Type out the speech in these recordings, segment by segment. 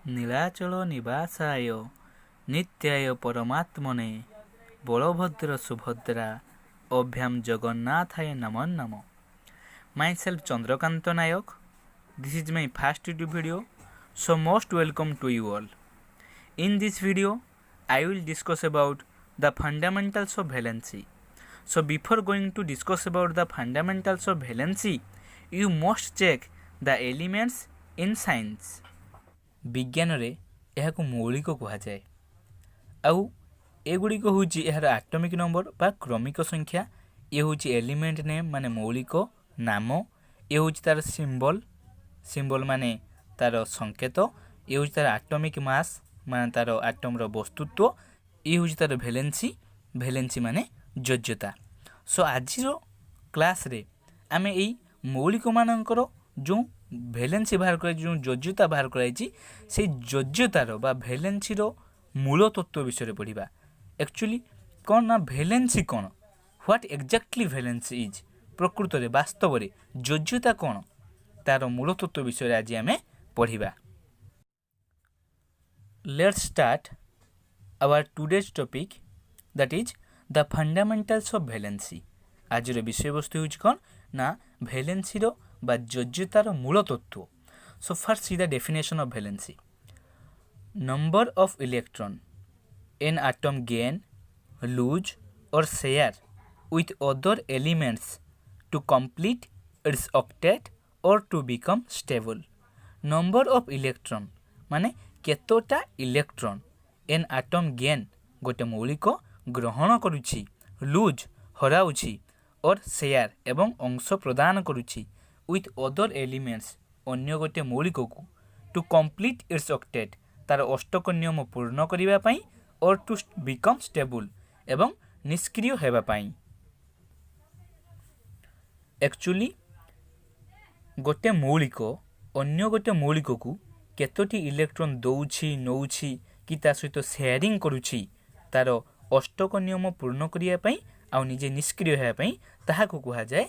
नीलाचल निवासाय नित्याय परमात्मने बलभद्र सुभद्रा अभ्याम जगन्नाथाय नमो नमः। Myself Chandrakanta Nayak. This is my first YouTube video, so most welcome to you all. In this video, I will discuss about the fundamentals of valency. So before going to discuss about the fundamentals of valency, you must check the elements in science. विज्ञान को मौलिक कहुए आउ एगुड़िक हूँ यार atomic number बा क्रमिक संख्या। ये हूँ एलिमेंट नेम माने मौलिक नाम। ये हूँ तार सिंबल माने तार संकेत। ये हूँ तार आटमिक मास माने तार आटम्र वस्तुत्व। ये हूँ तार भेलेन्सी माने योज्यता। सो आज क्लास रे आमे एई मौलिक मानकर जो भेलेन्सी बाहर कर जो योज्यता बाहर कराई से योज्यतार बा भेलेन्सी मूल तत्व विषय पढ़ा। एक्चुअली कौन ना भेलेन्सी कौन, व्हाट एक्जाक्टली भेलेन्सी इज, प्रकृत में वास्तव में योज्यता कौन तार मूल तत्व विषय आज आम पढ़ा। Let's start our today's topic that is the fundamentals of valency. आज विषय वस्तु हूँ कौन ना भेलेन्सी बा योज्यतार मूल तत्व। So first see the definition of valency. Number of electron an atom gain, lose or share with other elements to complete its octet or to become stable. Number of electron माने केतोटा इलेक्ट्रॉन एन atom gain गोटे मौलिक ग्रहण करुछि, loose हराउछि और share एवं अंश प्रदान करुछि with other elements अन्य गोटे मौलिक को टू complete its octet तार अष्टक नियम पूर्ण करिबा पई और टू बिकम स्टेबल एवं निष्क्रिय होगा पाई। एक्चुअली गोटे मौलिक अन्य गोटे मौलिक को केतोटी इलेक्ट्रॉन दौछि नौछि कि ता सहित शेयरिंग करुछि तार अष्टक नियम पूर्ण करिया पई आ निजे निष्क्रिय होगा पई ताहाको कहा जाए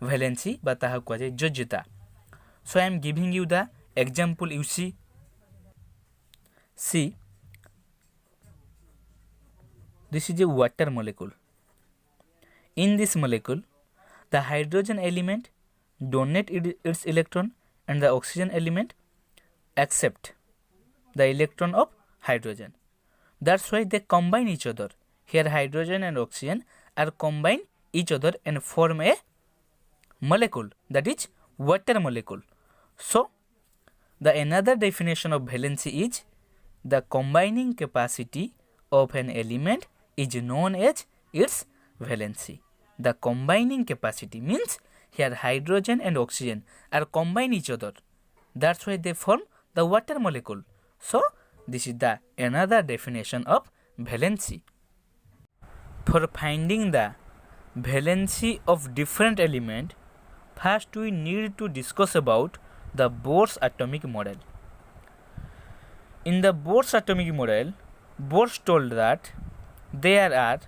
भेलेन्सी बा ताहाको कहा जाए योज्यता। So I am giving you the example. You see this is a water molecule. In this molecule, the hydrogen element donate its electron and the oxygen element accept the electron of hydrogen. That's why they combine each other. Here hydrogen and oxygen are combine each other and form a molecule, that is water molecule. So the another definition of valency is the combining capacity of an element is known as its valency. The combining capacity means here hydrogen and oxygen are combine each other. That's why they form the water molecule. So this is the another definition of valency. For finding the valency of different element, first we need to discuss about the Bohr's atomic model. In the Bohr's atomic model, Bohr told that there are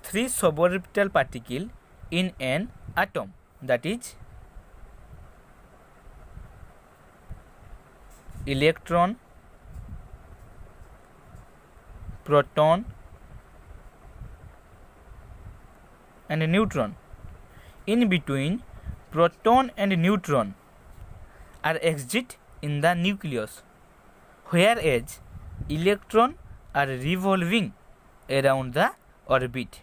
three suborbital particles in an atom, that is electron, proton and neutron. In between proton and neutron are exit in the nucleus, whereas electron are revolving around the orbit,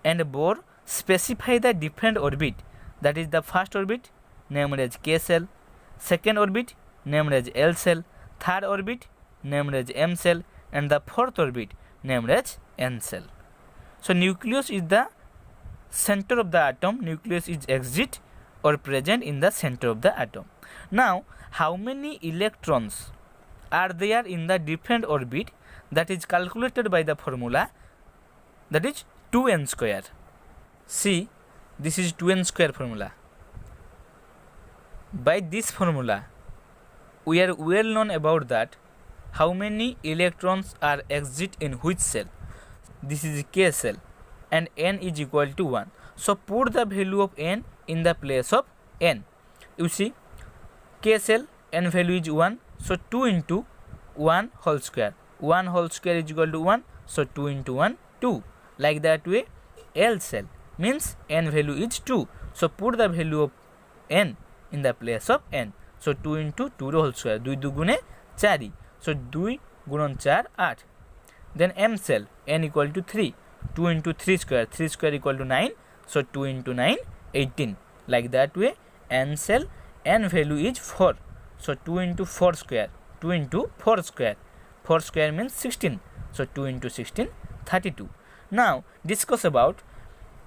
and Bohr specify the different orbit, that is the first orbit named as K cell, second orbit named as L cell, third orbit named as M cell, and the fourth orbit named as N cell. So nucleus is the center of the atom, nucleus is exit or present in the center of the atom. Now how many electrons are there in the different orbit, that is calculated by the formula, that is 2n square. See, this is 2n square formula. By this formula we are well known about that how many electrons are exit in which cell. This is K cell and n is equal to 1. So put the value of n in the place of n. You see K cell n value is 1, so 2 into 1 whole square. 1 whole square is equal to 1. So 2 into 1, 2. Like that way, L cell means n value is 2. So put the value of n in the place of n. So 2 into 2 whole square. 2 দুগুণে 4. So 2 গুণন 4 8. Then m cell n equal to 3. 2 into 3 square. 3 square equal to 9. So 2 into 9 18. Like that way, n cell n value is 4. So 2 into 4 square. 2 into 4 square. 4 square means 16. So 2 into 16 32. Now discuss about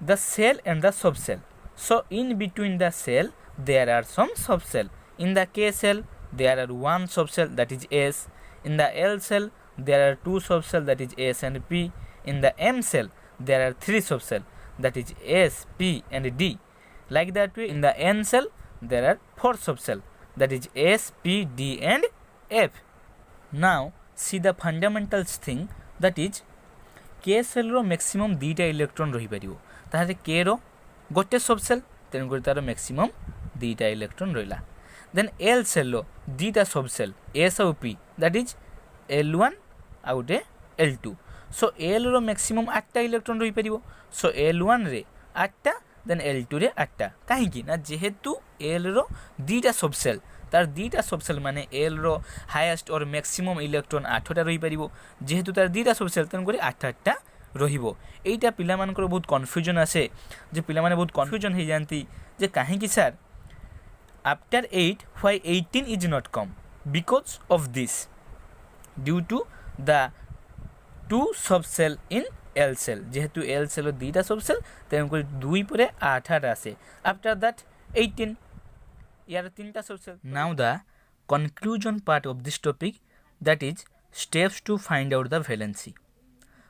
the cell and the subcell. So in between the cell there are some subcell. In the K cell there are one subcell, that is S. In the L cell there are two subcell, that is S and P. In the M cell there are three subcell, that is S, P and D. Like that way, in the N cell there are four subcell, that is S, P, D and F. Now see the fundamentals thing, that is K cell रो maximum 2टा electron रही परिबो, ताहारे K रो गोटे subshell, तेन कर तार maximum 2टा electron रहिला. देन L cell रो 2टा सबसेल S और P, that is L1 आ गोटे L2. सो L रो maximum 8टा इलेक्ट्रॉन रही परिबो. सो L1 रे 8टा, देन L2 रे 8टा. काहेकि ना जेहेतु L रो 2टा सबसेल, तार 2टा सबसेल माने L रो हाईएस्ट और मैक्सिमम इलेक्ट्रॉन 8टा रही परिबो. जेहेतु तार 2टा सबसेल, तेन करी 8टा रहिबो. एइटा पिला मानकर बहुत कन्फ्यूजन आसे, जे पिला माने बहुत कन्फ्यूजन हे जानती जे काहेकि sir after 8 why 18 is not come, because of this, due to the two subshell in L cell. जेहेतु L cell रो 2टा सबसेल, तेन करी 2 परे 8 आसे. आफ्टर दैट 18 यार 3टा subshell. Now the conclusion part of this topic, that is steps to find out the valency.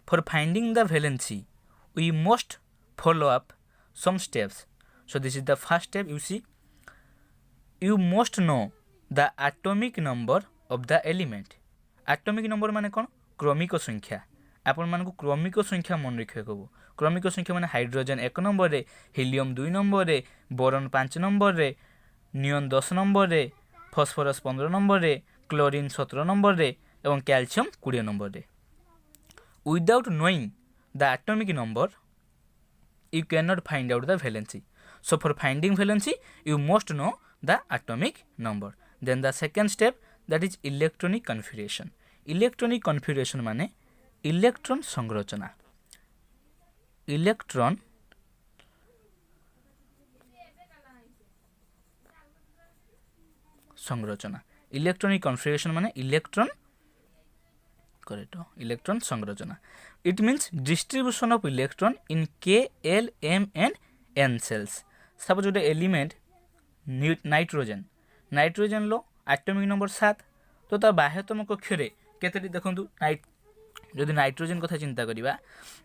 For finding the valency, we must follow up some steps. So this is the first step. You see, you must know the atomic number of the element. Atomic number माने कौन? क्रमिक संख्या. आपण मानकु क्रमिक संख्या मन रखिया कहबो. क्रमिक संख्या माने हाइड्रोजन 1 नंबर रे, हीलियम 2 नंबर रे, बोरॉन 5 नंबर रे, नियन 10 नंबर रे, फॉस्फोरस 15 नंबर रे, क्लोरीन 17 नंबर रे एवं कैल्शियम 20 नंबर रे. Without knowing the atomic number, you cannot find out the valency. So for finding valency, you must know the atomic number. Then the second step, that is electronic configuration. Electronic configuration माने electron संरचना. Electron संरचना. Electronic configuration माने electron correct electron संरचना. It means distribution of electron in K, L, M and N cells. Suppose गोटे element nitrogen, nitrogen लो atomic number 7, तो ता बाह्यतम कक्ष रे केतेटी देखंतु. जदि नाइट्रोजन कथा चिंता करिबा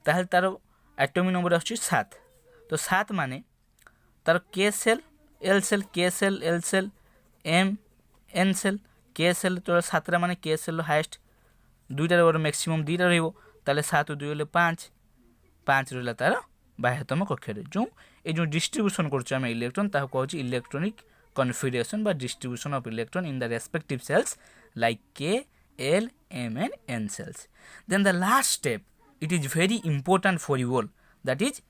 ताहले तार एटॉमिक नंबर आछी 7. तो 7 माने तार K shell, L shell, K shell, L shell, M N shell, K shell, तो 7 माने K सेल हाईएस्ट, 2टा रो मैक्सिमम 2टा रहइबो. ताले 7 2 ले 5, 5 रहला तार बाह्यतम कक्ष रे. जो ए जो डिस्ट्रीब्यूशन करछ हम इलेक्ट्रॉन ताहा कहउछ इलेक्ट्रॉनिक कन्फिगरेशन बा distribution of electron in the respective cells like K, L, M and N cells. Then the last step, it is very important for you all, that is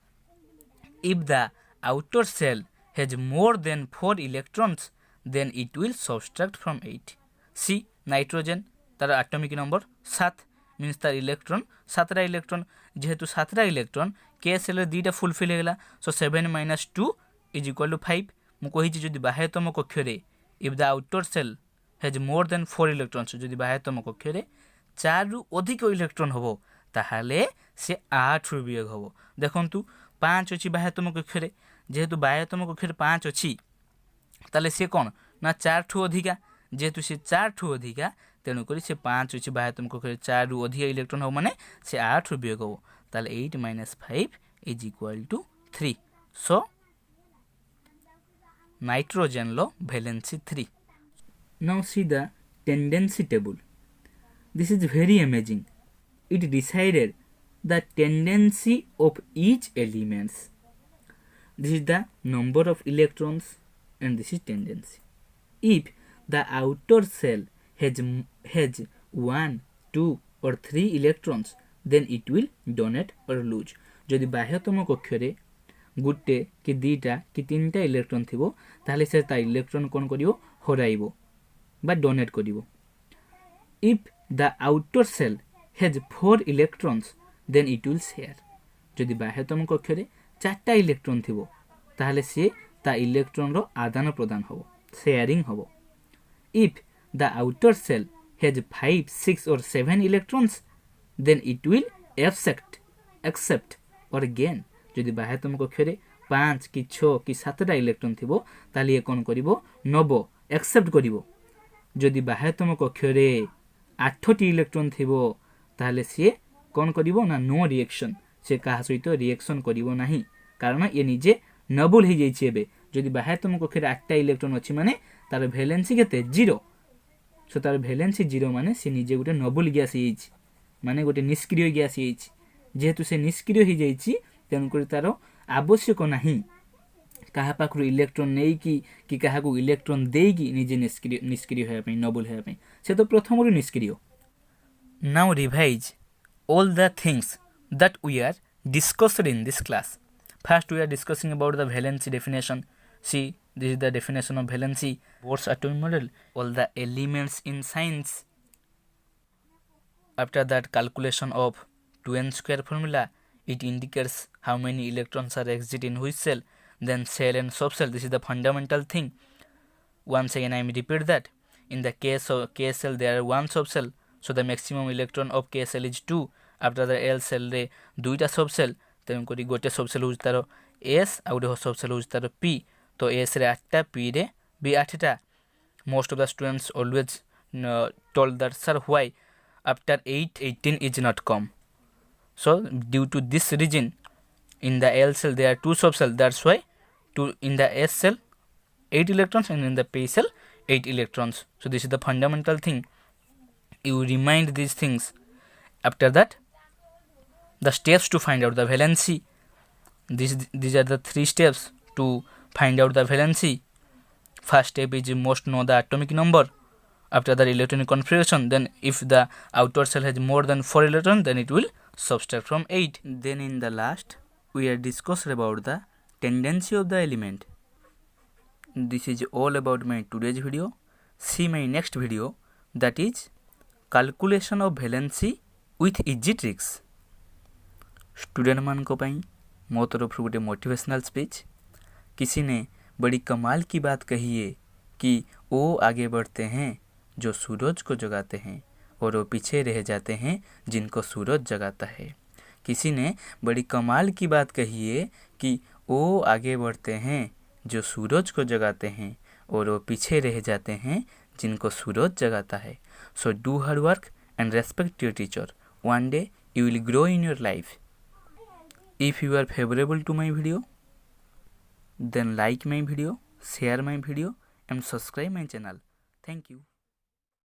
if the outer cell has more than 4 electrons, then it will subtract from 8. See nitrogen, तार atomic number 7 means तार electron 7टा electron. जेहेतु 7टा electron K cell रे 2टा fulfil हेगला. So 7 minus 2 is equal to 5. मु कहिछि जदि बाह्यतम कक्ष रे if the outer cell has more than 4 electrons, जदि बाह्यतम कक्ष रे 4 रु अधिक इलेक्ट्रॉन होबो ताहाले से 8 रु वियोग होबो. देखंतु 5 अछि बाह्यतम कक्ष रे, जेहेतु बाह्यतम कक्ष रे 5 अछि ताले से कोन ना 4 ठु अधिका. जेहेतु से 4 ठु अधिका, तेनु करी से 5 अछि बाह्यतम कक्ष रे 4 रु अधिक इलेक्ट्रॉन हो माने से 8 रु वियोग होबो. ताले 8 minus 5 is equal to 3. So nitrogen lo valency 3. Now see the tendency table. This is very amazing. It decided the tendency of each elements. This is the number of electrons and this is tendency. If the outer cell has 1, 2 or 3 electrons, then it will donate or lose. যদি বাহ্যতম কক্ষরে গোটে কি দুইটা কি তিনটা electron থিব তাহলে সে তা electron কোন করিব হরাইব বা ডোনেট করিব। If the outer shell has 4 electrons, then it will share. যদি বাহ্যতম কক্ষরে 4টা ইলেক্ট্রন থিব তাহলে সে তা ইলেক্ট্রনর আদান প্রদান হব, শেয়ারিং হব। If the outer shell has 5, 6 or 7 electrons, then it will accept or gain. যদি বাহ্যতম কক্ষরে 5 কি 6 কি 7টা ইলেক্ট্রন থিব তাহলে এ কোন করিব নব, একসেপ্ট করিব। যদি বাহ্যতম কক্ষরে 8টি ইলেক্ট্রন থিব তাহলে সে কোন করিব না নো রিয়েকশন, সে কাহা সহিত রিয়েকশন করিব ନାହିଁ, কারণ এ নিজে নবুল হয়ে যাইছে। এবে যদি বাহ্যতম কক্ষরে 8টা ইলেক্ট্রন ଅଛି মানে তার ভ্যালেন্সি কেতে 0, সো তার ভ্যালেন্সি 0 মানে সে নিজে গোটে নবুল গ্যাস ହେଇଛି, মানে গোটে নিষ্ক্রিয় গ্যাস ହେଇଛି। যেহেতু সে নিষ্ক্রিয় হয়ে যাইছি তেণুকরি তার আবশ্যক ନାହିଁ কাহা পাখରୁ ইলেক্ট্রন নেইকি কি কাহাକୁ ইলেক্ট্রন ଦେଇକି ନିଜେ নিষ্ক্রিয় হওয়া ପାଇଁ, নবুল হওয়া ପାଇଁ। সে তো প্রথমରୁ নিষ্ক্রিয়। Now revise all the things that we are discussed in this class. First we are discussing about the valency definition. See, this is the definition of valency. Bohr's atomic model, all the elements in science. After that, calculation of 2n square formula. It indicates how many electrons are exist in which cell. Then cell and subcell, this is the fundamental thing. Once again I repeat that. In the case of K cell there are 1 subcell, so the maximum electron of K cell is 2. After the L cell रे 2टा subcell, तेणुकरी गोटे subcell होउछ तार S आ गोटे subcell होउछ तार P. तो S रे 8टा, P रे भी 8टा. Most of the students always told that sir why after 8 18 is not come. So due to this reason in the L cell there are 2 subcell, that's why in the S cell 8 electrons and in the P cell 8 electrons. So this is the fundamental thing. You remind these things. After that, the steps to find out the valency. These are the 3 steps to find out the valency. First step is you must know the atomic number. After the electronic configuration, then if the outer cell has more than 4 electrons, then it will subtract from 8. Then in the last, we are discussed about the tendency of the element. This is all about my today's video. See my next video, that is calculation of valency with easy tricks. Student मान को पाई मो तरफ गोटे motivational speech. किसी ने बड़ी कमाल की बात कही है कि वो आगे बढ़ते हैं जो सूरज को जगाते हैं और वो पीछे रह जाते हैं जिनको सूरज जगाता है। किसी ने बड़ी कमाल की बात कही है कि वो आगे बढ़ते हैं जो सूरज को जगाते हैं और वो पीछे रह जाते हैं जिनको सूरज जगाता है। So do hard work and respect your teacher. One day you will grow in your life. If you are favorable to my video, then like my video, share my video and subscribe my channel. Thank you.